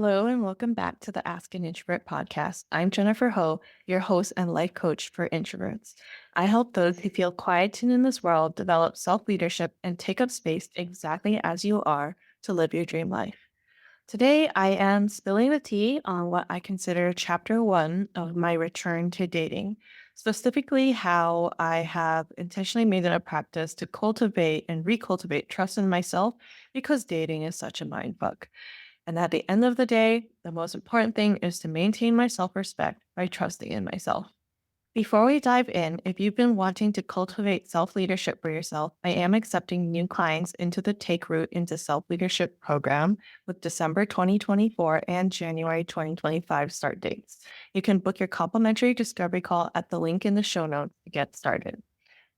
Hello and welcome back to the Ask an Introvert podcast. I'm Jennifer Ho, your host and life coach for introverts. I help those who feel quieted in this world develop self leadership and take up space exactly as you are to live your dream life. Today, I am spilling the tea on what I consider chapter one of my return to dating, specifically how I have intentionally made it a practice to cultivate and recultivate trust in myself because dating is such a mindfuck. And at the end of the day, the most important thing is to maintain my self respect by trusting in myself. Before we dive in, if you've been wanting to cultivate self leadership for yourself, I am accepting new clients into the Take Root into Self Leadership program with December 2024 and January 2025 start dates. You can book your complimentary discovery call at the link in the show notes to get started.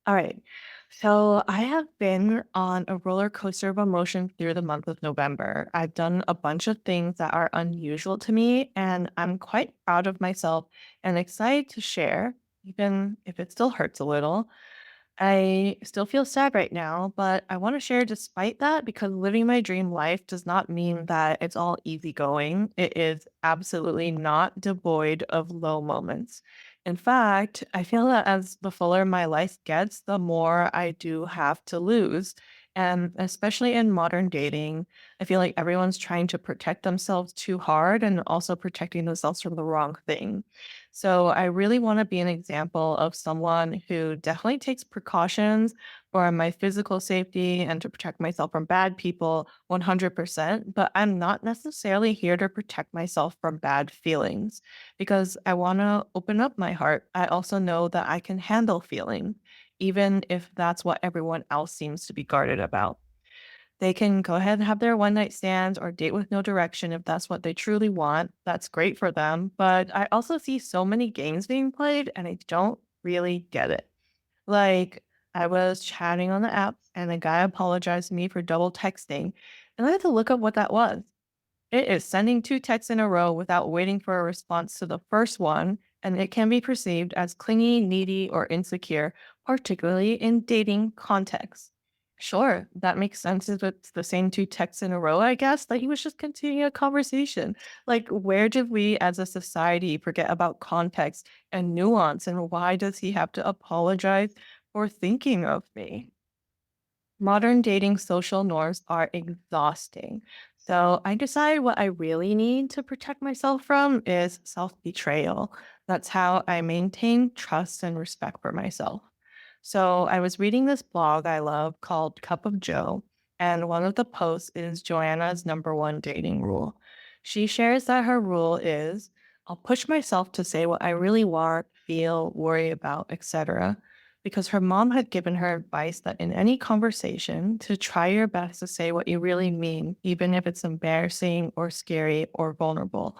All right. So I have been on a roller coaster of emotion through the month of November. I've done a bunch of things that are unusual to me, and I'm quite proud of myself and excited to share, even if it still hurts a little. I still feel sad right now, but I want to share despite that because living my dream life does not mean that it's all easygoing. It is absolutely not devoid of low moments. In fact, I feel that as the fuller my life gets, the more I do have to lose. And especially in modern dating, I feel like everyone's trying to protect themselves too hard and also protecting themselves from the wrong thing. So I really want to be an example of someone who definitely takes precautions for my physical safety and to protect myself from bad people 100%. But I'm not necessarily here to protect myself from bad feelings because I want to open up my heart. I also know that I can handle feeling, even if that's what everyone else seems to be guarded about. They can go ahead and have their one night stands or date with no direction if that's what they truly want. That's great for them. But I also see so many games being played and I don't really get it. Like, I was chatting on the app and a guy apologized to me for double texting. And I had to look up what that was. It is sending two texts in a row without waiting for a response to the first one. And it can be perceived as clingy, needy, or insecure, particularly in dating contexts. Sure, that makes sense if it's the same two texts in a row, I guess, that he was just continuing a conversation. Like, where did we as a society forget about context and nuance? And why does he have to apologize for thinking of me? Modern dating social norms are exhausting. So I decided what I really need to protect myself from is self betrayal. That's how I maintain trust and respect for myself. So I was reading this blog I love called Cup of Joe, and one of the posts is Joanna's number one dating rule. She shares that her rule is I'll push myself to say what I really want, feel, worry about, etc. Because her mom had given her advice that in any conversation, to try your best to say what you really mean, even if it's embarrassing or scary or vulnerable.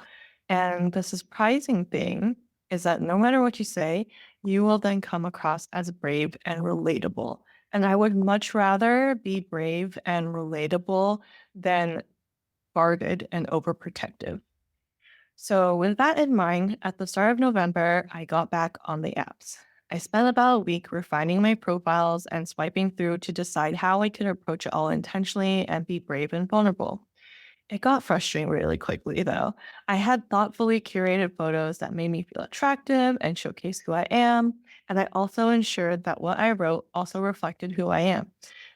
And the surprising thing is that no matter what you say, you will then come across as brave and relatable. And I would much rather be brave and relatable than guarded and overprotective. So, with that in mind, at the start of November, I got back on the apps. I spent about a week refining my profiles and swiping through to decide how I could approach it all intentionally and be brave and vulnerable. It got frustrating really quickly, though. I had thoughtfully curated photos that made me feel attractive and showcase who I am, and I also ensured that what I wrote also reflected who I am.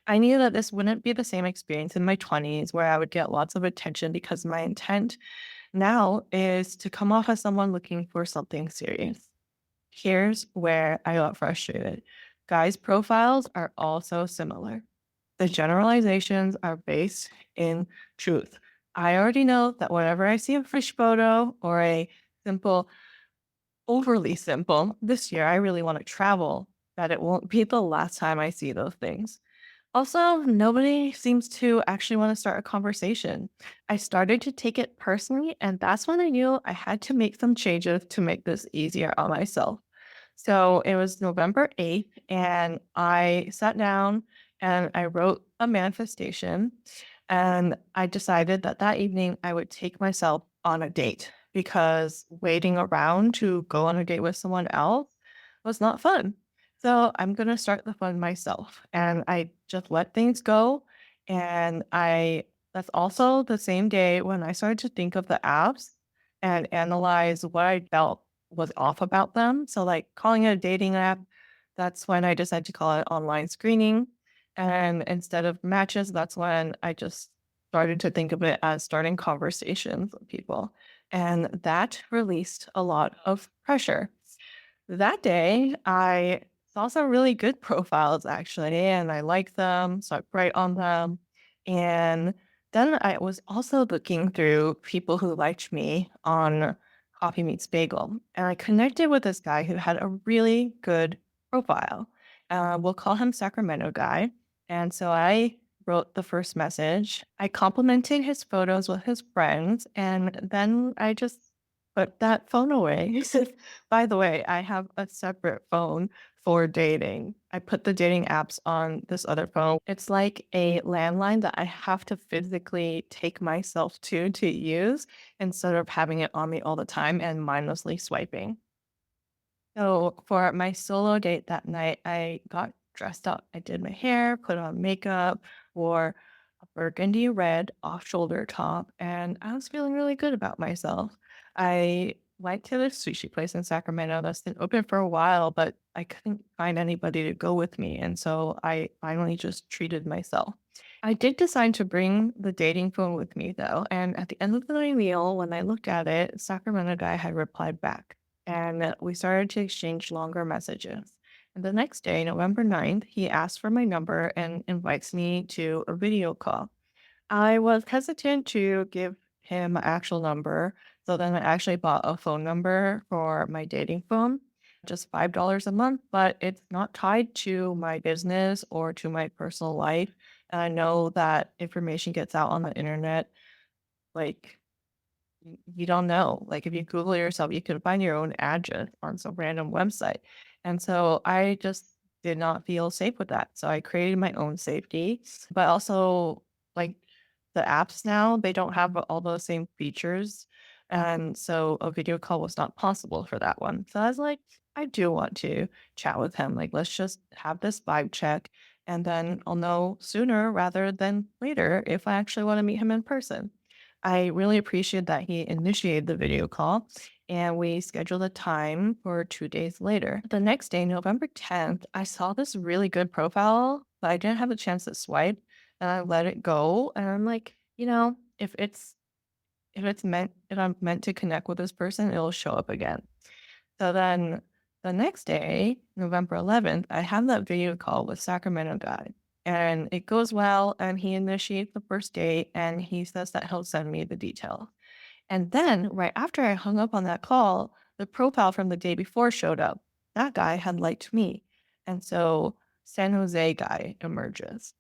I knew that this wouldn't be the same experience in my 20s where I would get lots of attention because my intent now is to come off as someone looking for something serious. Here's where I got frustrated. Guys' profiles are also similar. The generalizations are based in truth. I already know that whenever I see a fish photo or a simple, overly simple, this year I really want to travel, that it won't be the last time I see those things. Also, nobody seems to actually want to start a conversation. I started to take it personally, and that's when I knew I had to make some changes to make this easier on myself. So it was November 8th, and I sat down and I wrote a manifestation. And I decided that that evening I would take myself on a date because waiting around to go on a date with someone else was not fun. So I'm going to start the fun myself. And I just let things go. And I That's also the same day when I started to think of the apps and analyze what I felt was off about them. So, like calling it a dating app, that's when I decided to call it online screening. And instead of matches, that's when I just started to think of it as starting conversations with people. And that released a lot of pressure. That day, I saw some really good profiles actually, and I liked them, so I right on them. And then I was also looking through people who liked me on Coffee Meets Bagel, and I connected with this guy who had a really good profile. We'll call him Sacramento guy. And so I wrote the first message. I complimented his photos with his friends, and then I just put that phone away. By the way, I have a separate phone for dating. I put the dating apps on this other phone. It's like a landline that I have to physically take myself to use instead of having it on me all the time and mindlessly swiping. So for my solo date that night, I got dressed up. I did my hair, put on makeup, wore a burgundy red off shoulder top, and I was feeling really good about myself. I went to this sushi place in Sacramento that's been open for a while, but I couldn't find anybody to go with me. And so I finally just treated myself. I did decide to bring the dating phone with me though. And at the end of the meal, when I looked at it, Sacramento guy had replied back and we started to exchange longer messages. And the next day, November 9th, he asked for my number and invites me to a video call. I was hesitant to give him my actual number, so then I actually bought a phone number for my dating phone, just $5 a month, but it's not tied to my business or to my personal life. And I know that information gets out on the internet, like you don't know. Like if you Google yourself, you can find your own address on some random website. And so I just did not feel safe with that. So I created my own safety, but also like the apps now, they don't have all those same features. And so a video call was not possible for that one. So I was like, I do want to chat with him. Like, let's just have this vibe check. And then I'll know sooner rather than later if I actually want to meet him in person. I really appreciate that he initiated the video call and we scheduled a time for 2 days later. The next day, November 10th, I saw this really good profile, but I didn't have a chance to swipe and I let it go. And I'm like, if I'm meant to connect with this person, it'll show up again. So then the next day, November 11th, I have that video call with Sacramento guy and it goes well and he initiates the first date and he says that he'll send me the details. And then right after I hung up on that call, the profile from the day before showed up. That guy had liked me. And so San Jose guy emerges.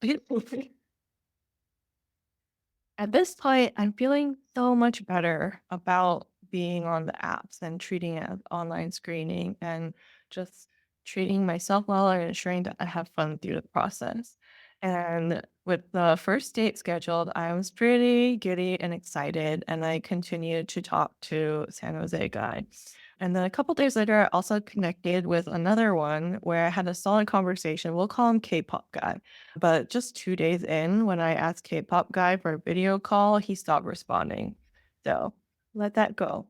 At this point, I'm feeling so much better about being on the apps and treating it as online screening and just treating myself well and ensuring that I have fun through the process. And with the first date scheduled, I was pretty giddy and excited, and I continued to talk to San Jose guy. And then a couple days later, I also connected with another one where I had a solid conversation. We'll call him Kpop guy. But just 2 days in, when I asked Kpop guy for a video call, he stopped responding. So, let that go.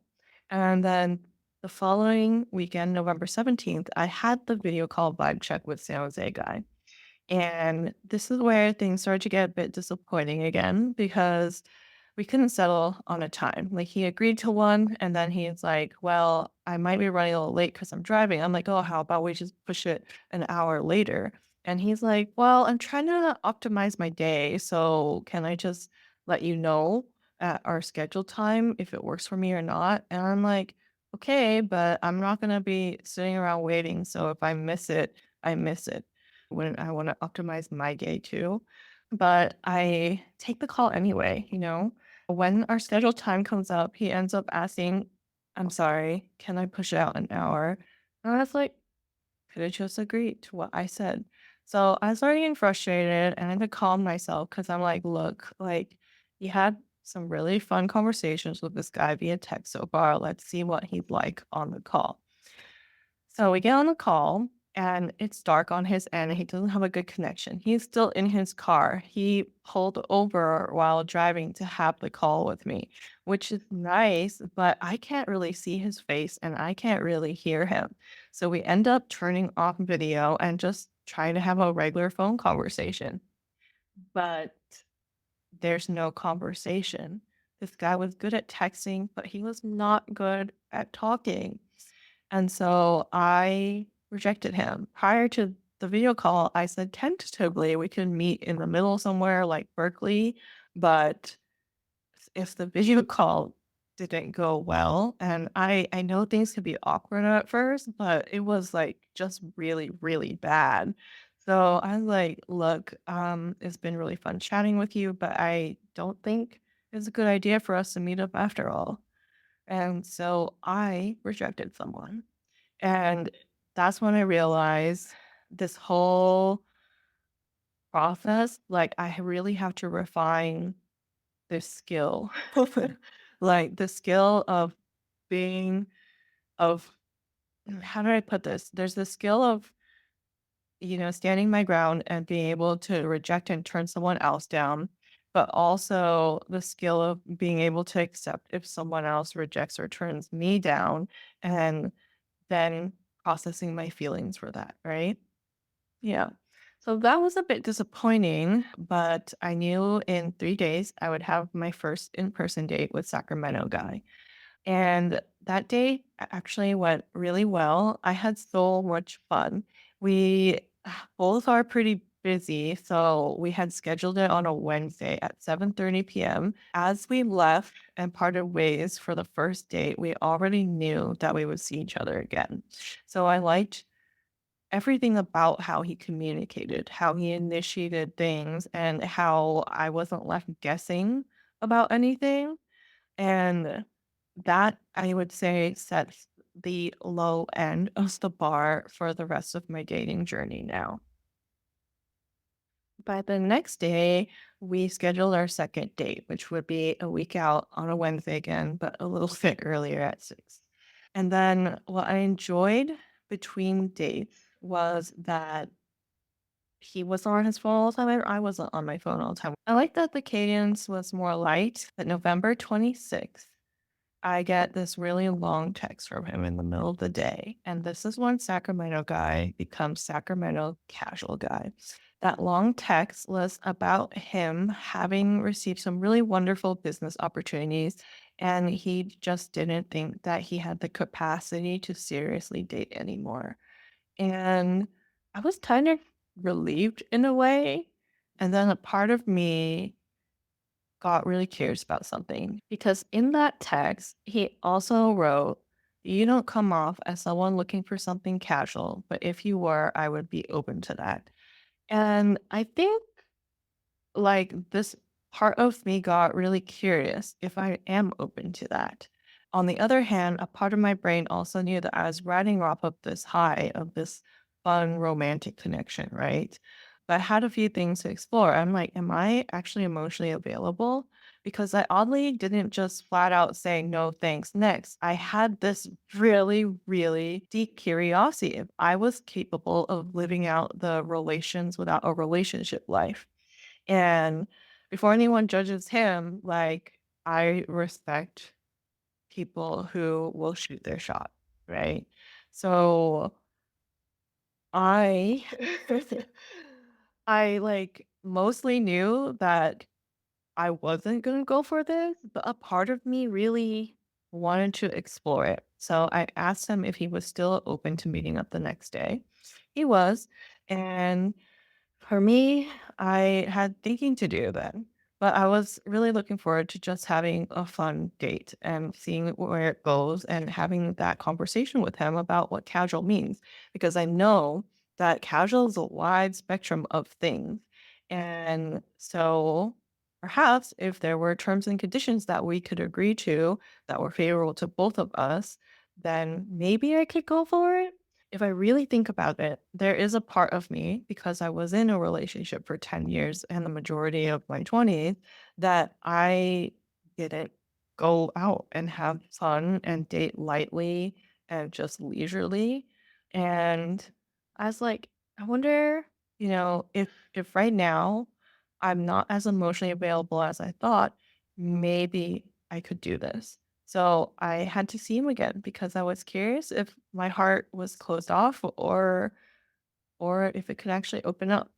And then the following weekend, November 17th, I had the video call vibe check with San Jose guy. And this is where things started to get a bit disappointing again because we couldn't settle on a time. Like he agreed to one, and then he's like, "Well, I might be running a little late because I'm driving." I'm like, "Oh, how about we just push it an hour later?" And he's like, "Well, I'm trying to optimize my day, so can I just let you know at our scheduled time if it works for me or not?" And I'm like, "Okay, but I'm not gonna be sitting around waiting. So if I miss it, I miss it when I want to optimize my day too." But I take the call anyway. When our scheduled time comes up, he ends up asking, "I'm sorry, can I push it out an hour?" And I was like, could have just agreed to what I said. So I started getting frustrated and I had to calm myself because I'm like, look, like you had some really fun conversations with this guy via text so far. Let's see what he's like on the call. So we get on the call and it's dark on his end. He doesn't have a good connection. He's still in his car. He pulled over while driving to have the call with me, which is nice, but I can't really see his face and I can't really hear him. So we end up turning off video and just trying to have a regular phone conversation. But there's no conversation. This guy was good at texting, but he was not good at talking. And so I rejected him. Prior to the video call, I said tentatively we could meet in the middle somewhere like Berkeley, but if the video call didn't go well, and I know things could be awkward at first, but it was like just really, really bad. So I was like, look, it's been really fun chatting with you, but I don't think it's a good idea for us to meet up after all. And so I rejected someone. And that's when I realized this whole process, like I really have to refine this skill. Like the skill of being of how do I put this? There's the skill of, standing my ground and being able to reject and turn someone else down, but also the skill of being able to accept if someone else rejects or turns me down and then processing my feelings for that, right? Yeah. So that was a bit disappointing, but I knew in 3 days I would have my first in person date with Sacramento guy. And that date actually went really well. I had so much fun. We both are pretty busy, so we had scheduled it on a Wednesday at 7:30 p.m. As we left and parted ways for the first date, we already knew that we would see each other again. So I liked everything about how he communicated, how he initiated things, and how I wasn't left guessing about anything. And that, I would say, sets the low end of the bar for the rest of my dating journey now. By the next day, we scheduled our second date, which would be a week out on a Wednesday again, but a little bit earlier at 6. And then what I enjoyed between dates was that he was on his phone all the time, and I wasn't on my phone all the time. I like that the cadence was more light, that November 26th, I get this really long text from him in the middle of the day. And this is when Sacramento guy becomes Sacramento casual guy. That long text was about him having received some really wonderful business opportunities. And he just didn't think that he had the capacity to seriously date anymore. And I was kind of relieved in a way. And then a part of me got really curious about something because in that text, he also wrote, "You don't come off as someone looking for something casual, but if you were, I would be open to that." And I think like this part of me got really curious if I am open to that. On the other hand, a part of my brain also knew that I was riding off of this high of this fun romantic connection, right? But I had a few things to explore. I'm like, am I actually emotionally available? Because I oddly didn't just flat out say no thanks next. I had this really, really deep curiosity if I was capable of living out the relations without a relationship life. And before anyone judges him, like, I respect people who will shoot their shot, right? So I I like mostly knew that I wasn't gonna go for this, but a part of me really wanted to explore it. So I asked him if he was still open to meeting up the next day. He was, and for me, I had thinking to do then, but I was really looking forward to just having a fun date and seeing where it goes and having that conversation with him about what casual means. Because I know that casual is a wide spectrum of things. And so perhaps if there were terms and conditions that we could agree to that were favorable to both of us, then maybe I could go for it. If I really think about it, there is a part of me, because I was in a relationship for 10 years and the majority of my 20s, that I didn't go out and have fun and date lightly and just leisurely. And I was like, I wonder, if right now I'm not as emotionally available as I thought, maybe I could do this. So I had to see him again because I was curious if my heart was closed off or if it could actually open up.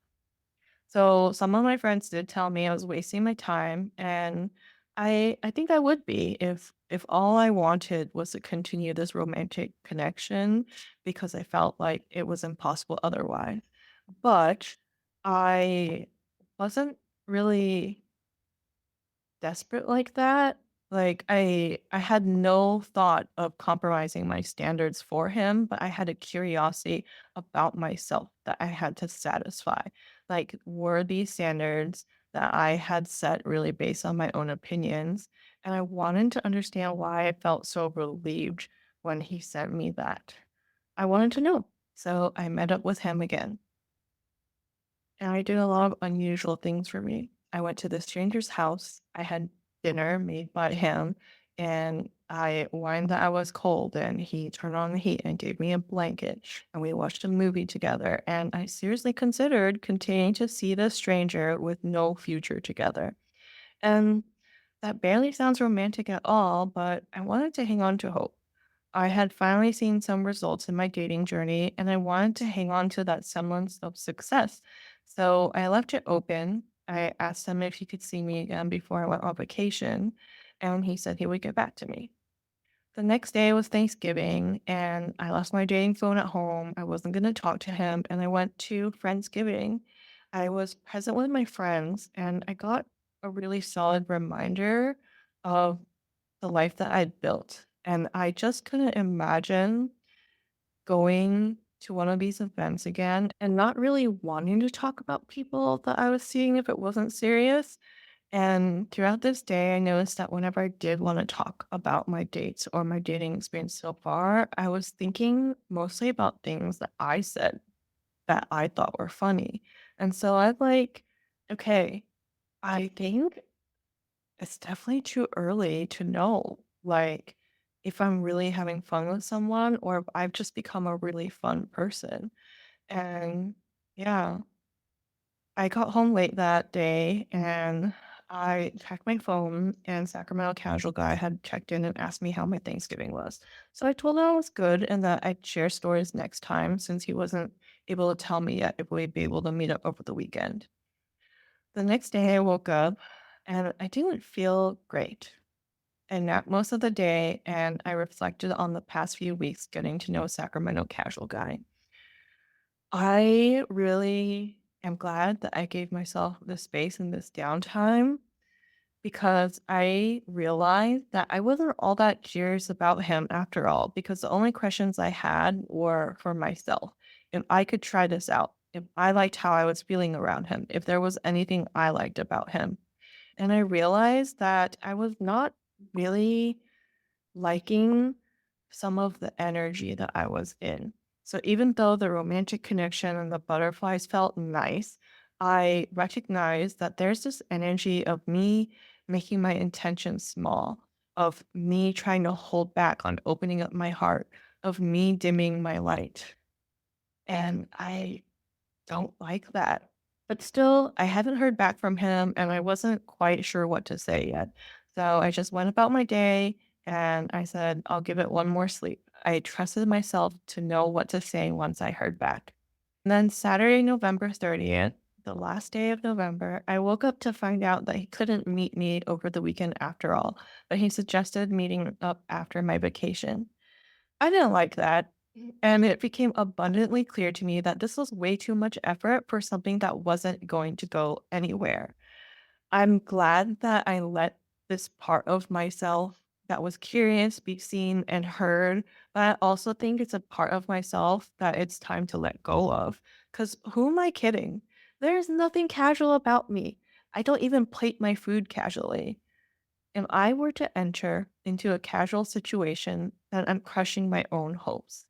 So some of my friends did tell me I was wasting my time, and I think I would be if all I wanted was to continue this romantic connection because I felt like it was impossible otherwise. But I wasn't really desperate like that. Like, I had no thought of compromising my standards for him, but I had a curiosity about myself that I had to satisfy. Like, were these standards that I had set really based on my own opinions? And I wanted to understand why I felt so relieved when he sent me that. I wanted to know. So I met up with him again. And I did a lot of unusual things for me. I went to the stranger's house. I had dinner made by him, and I whined that I was cold, and he turned on the heat and gave me a blanket, and we watched a movie together. And I seriously considered continuing to see this stranger with no future together. And that barely sounds romantic at all, but I wanted to hang on to hope. I had finally seen some results in my dating journey, and I wanted to hang on to that semblance of success. So I left it open. I asked him if he could see me again before I went on vacation, and he said he would get back to me. The next day was Thanksgiving, and I left my dating phone at home. I wasn't going to talk to him, and I went to Friendsgiving. I was present with my friends, and I got a really solid reminder of the life that I'd built. And I just couldn't imagine going to one of these events again and not really wanting to talk about people that I was seeing if it wasn't serious. And throughout this day, I noticed that whenever I did want to talk about my dates or my dating experience so far, I was thinking mostly about things that I said that I thought were funny. And so I'm like, okay, I think it's definitely too early to know, like, if I'm really having fun with someone or if I've just become a really fun person. And yeah, I got home late that day and I checked my phone, and Sacramento Casual Guy had checked in and asked me how my Thanksgiving was. So I told him it was good and that I'd share stories next time since he wasn't able to tell me yet if we'd be able to meet up over the weekend. The next day I woke up and I didn't feel great. And napped most of the day, and I reflected on the past few weeks getting to know Sacramento Casual Guy. I really am glad that I gave myself this space and this downtime because I realized that I wasn't all that curious about him after all, because the only questions I had were for myself. If I could try this out, if I liked how I was feeling around him, if there was anything I liked about him. And I realized that I was not really liking some of the energy that I was in. So even though the romantic connection and the butterflies felt nice, I recognized that there's this energy of me making my intentions small, of me trying to hold back on opening up my heart, of me dimming my light. And I don't like that. But still, I haven't heard back from him and I wasn't quite sure what to say yet. So I just went about my day and I said, I'll give it one more sleep. I trusted myself to know what to say once I heard back. And then Saturday, November 30th, the last day of November, I woke up to find out that he couldn't meet me over the weekend after all, but he suggested meeting up after my vacation. I didn't like that. And it became abundantly clear to me that this was way too much effort for something that wasn't going to go anywhere. I'm glad that I let this part of myself that was curious be seen and heard, but I also think it's a part of myself that it's time to let go of. Because who am I kidding? There's nothing casual about me. I don't even plate my food casually. If I were to enter into a casual situation, then I'm crushing my own hopes.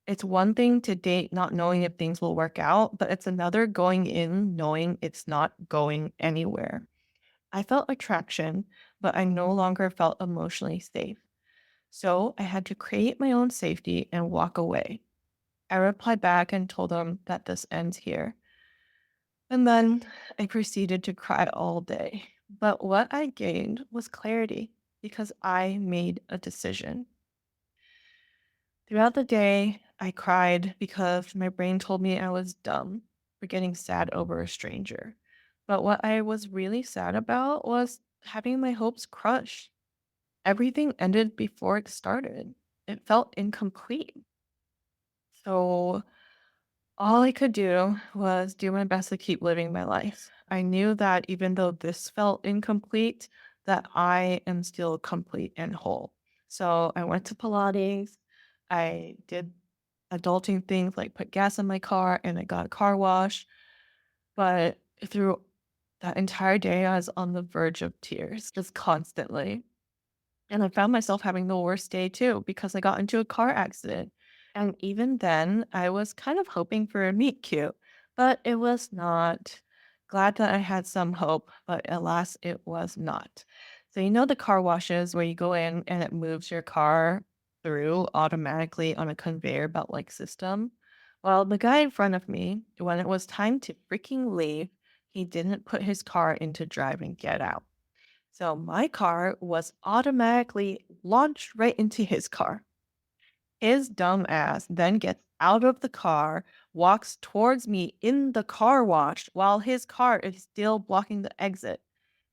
It's one thing to date not knowing if things will work out, but it's another going in knowing it's not going anywhere. I felt attraction, but I no longer felt emotionally safe. So I had to create my own safety and walk away. I replied back and told him that this ends here. And then I proceeded to cry all day. But what I gained was clarity because I made a decision. Throughout the day, I cried because my brain told me I was dumb for getting sad over a stranger. But what I was really sad about was having my hopes crushed. Everything ended before it started. It felt incomplete. So all I could do was do my best to keep living my life. I knew that even though this felt incomplete, that I am still complete and whole. So I went to Pilates. I did adulting things like put gas in my car and I got a car wash. But through that entire day, I was on the verge of tears, just constantly. And I found myself having the worst day too because I got into a car accident. And even then, I was kind of hoping for a meet cute, but it was not. Glad that I had some hope, but alas, it was not. So, you know, the car washes where you go in and it moves your car through automatically on a conveyor belt like system? Well, the guy in front of me, when it was time to freaking leave, he didn't put his car into drive and get out. So my car was automatically launched right into his car. His dumb ass then gets out of the car, walks towards me in the car wash while his car is still blocking the exit.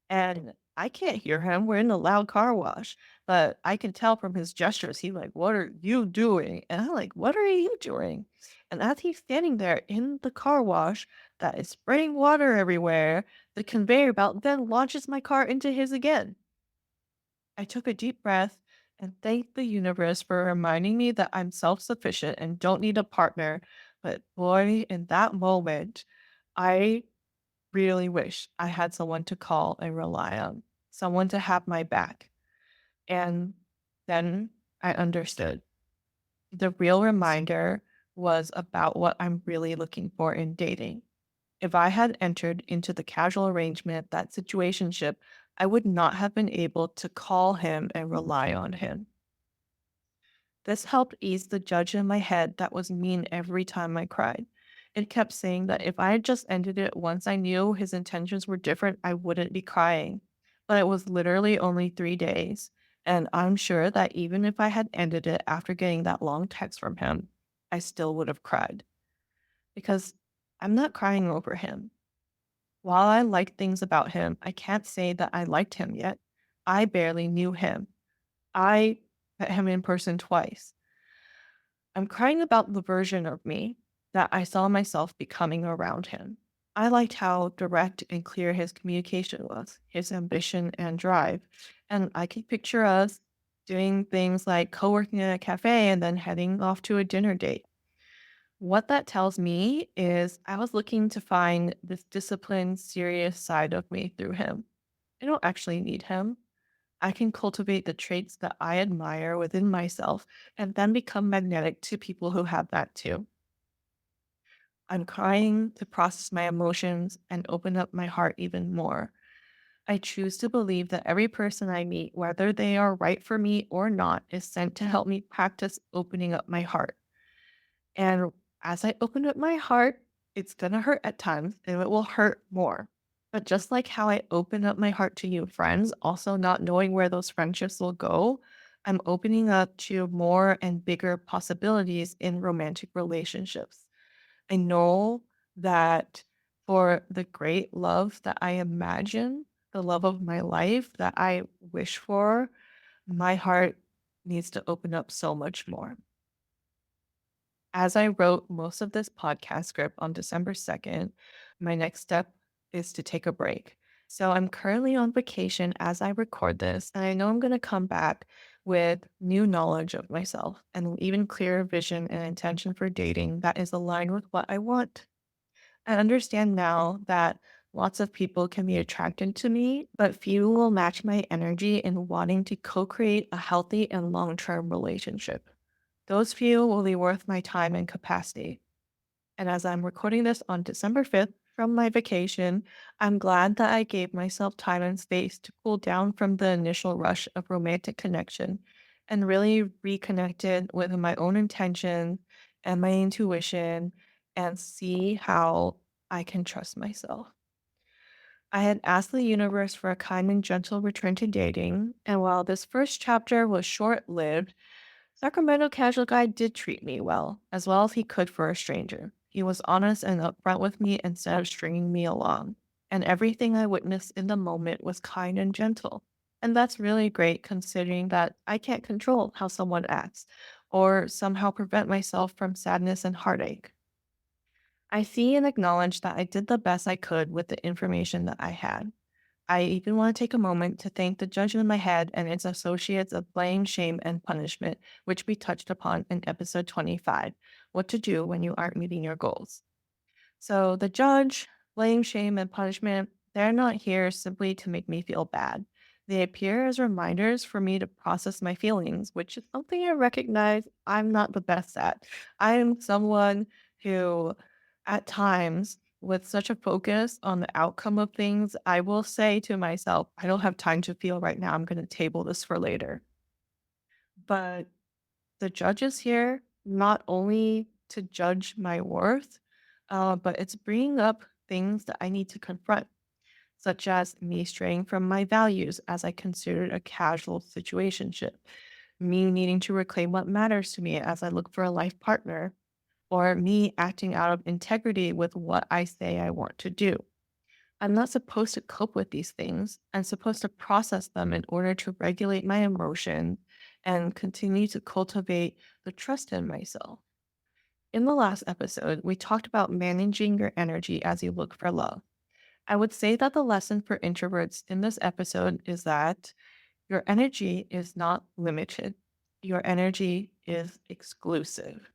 And I can't hear him. We're in a loud car wash, but I can tell from his gestures. He's like, "What are you doing?" And I'm like, "What are you doing?" And as he's standing there in the car wash that is spraying water everywhere, the conveyor belt then launches my car into his again. I took a deep breath and thanked the universe for reminding me that I'm self sufficient and don't need a partner. But boy, in that moment, I really wish I had someone to call and rely on, someone to have my back. And then I understood. The real reminder was about what I'm really looking for in dating. If I had entered into the casual arrangement, that situationship, I would not have been able to call him and rely on him. This helped ease the judge in my head that was mean every time I cried. It kept saying that if I had just ended it once I knew his intentions were different, I wouldn't be crying. But it was literally only 3 days. And I'm sure that even if I had ended it after getting that long text from him, I still would have cried. Because I'm not crying over him. While I liked things about him, I can't say that I liked him yet. I barely knew him. I met him in person twice. I'm crying about the version of me that I saw myself becoming around him. I liked how direct and clear his communication was, his ambition and drive. And I could picture us doing things like co working in a cafe and then heading off to a dinner date. What that tells me is I was looking to find this disciplined, serious side of me through him. I don't actually need him. I can cultivate the traits that I admire within myself and then become magnetic to people who have that too. I'm trying to process my emotions and open up my heart even more. I choose to believe that every person I meet, whether they are right for me or not, is sent to help me practice opening up my heart. And as I open up my heart, it's going to hurt at times and it will hurt more. But just like how I open up my heart to you friends, also not knowing where those friendships will go, I'm opening up to more and bigger possibilities in romantic relationships. I know that for the great love that I imagine, the love of my life that I wish for, my heart needs to open up so much more. As I wrote most of this podcast script on December 2nd, my next step is to take a break. So I'm currently on vacation as I record this, and I know I'm going to come back with new knowledge of myself and an even clearer vision and intention for dating that is aligned with what I want. I understand now that lots of people can be attracted to me, but few will match my energy in wanting to co create a healthy and long term relationship. Those few will be worth my time and capacity. And as I'm recording this on December 5th from my vacation, I'm glad that I gave myself time and space to cool down from the initial rush of romantic connection and really reconnected with my own intention and my intuition and see how I can trust myself. I had asked the universe for a kind and gentle return to dating, and while this first chapter was short lived, Sacramento Casual Guy did treat me well as he could for a stranger. He was honest and upfront with me instead of stringing me along. And everything I witnessed in the moment was kind and gentle. And that's really great considering that I can't control how someone acts or somehow prevent myself from sadness and heartache. I see and acknowledge that I did the best I could with the information that I had. I even want to take a moment to thank the judge in my head and its associates of blame, shame, and punishment, which we touched upon in episode 25, What to Do When You Aren't Meeting Your Goals. So the judge, blame, shame, and punishment, they're not here simply to make me feel bad. They appear as reminders for me to process my feelings, which is something I recognize I'm not the best at. I am someone who, at times, with such a focus on the outcome of things, I will say to myself, I don't have time to feel right now. I'm going to table this for later. But the judge is here not only to judge my worth, but it's bringing up things that I need to confront, such as me straying from my values as I considered a casual situationship, me needing to reclaim what matters to me as I look for a life partner, or me acting out of integrity with what I say I want to do. I'm not supposed to cope with these things. I'm supposed to process them in order to regulate my emotions and continue to cultivate the trust in myself. In the last episode, we talked about managing your energy as you look for love. I would say that the lesson for introverts in this episode is that your energy is not limited, your energy is exclusive.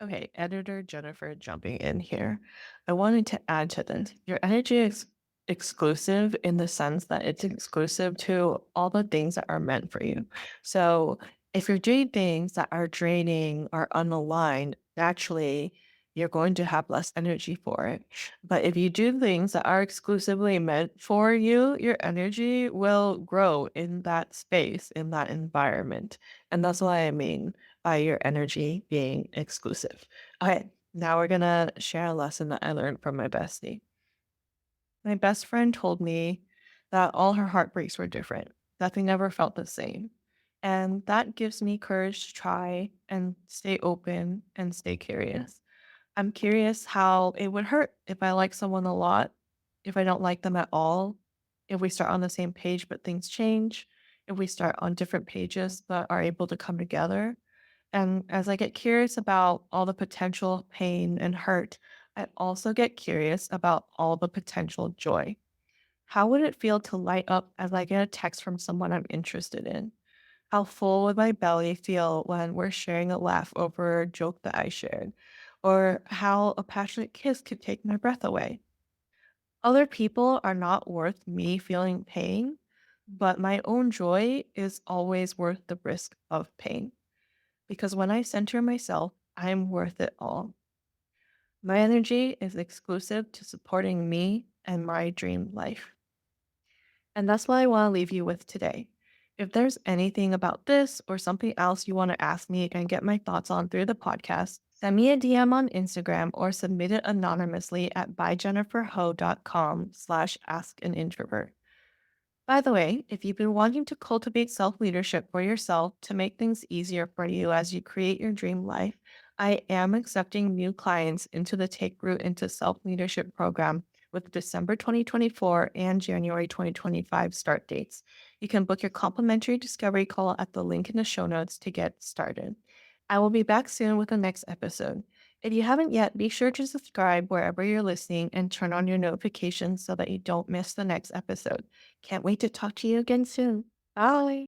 Okay, editor Jennifer jumping in here. I wanted to add to this. Your energy is exclusive in the sense that it's exclusive to all the things that are meant for you. So if you're doing things that are draining or unaligned, naturally you're going to have less energy for it. But if you do things that are exclusively meant for you, your energy will grow in that space, in that environment. And that's what I mean by your energy being exclusive. Okay, now we're gonna share a lesson that I learned from my bestie. My best friend told me that all her heartbreaks were different, that they never felt the same. And that gives me courage to try and stay open and stay curious. I'm curious how it would hurt if I like someone a lot, if I don't like them at all, if we start on the same page but things change, if we start on different pages but are able to come together. And as I get curious about all the potential pain and hurt, I also get curious about all the potential joy. How would it feel to light up as I get a text from someone I'm interested in? How full would my belly feel when we're sharing a laugh over a joke that I shared? Or how a passionate kiss could take my breath away? Other people are not worth me feeling pain, but my own joy is always worth the risk of pain. Because when I center myself, I'm worth it all. My energy is exclusive to supporting me and my dream life. And that's what I want to leave you with today. If there's anything about this or something else you want to ask me and get my thoughts on through the podcast, send me a DM on Instagram or submit it anonymously at byjenniferho.com/ask an introvert. By the way, if you've been wanting to cultivate self leadership for yourself to make things easier for you as you create your dream life, I am accepting new clients into the Take Root into Self Leadership program with December 2024 and January 2025 start dates. You can book your complimentary discovery call at the link in the show notes to get started. I will be back soon with the next episode. If you haven't yet, be sure to subscribe wherever you're listening and turn on your notifications so that you don't miss the next episode. Can't wait to talk to you again soon. Bye.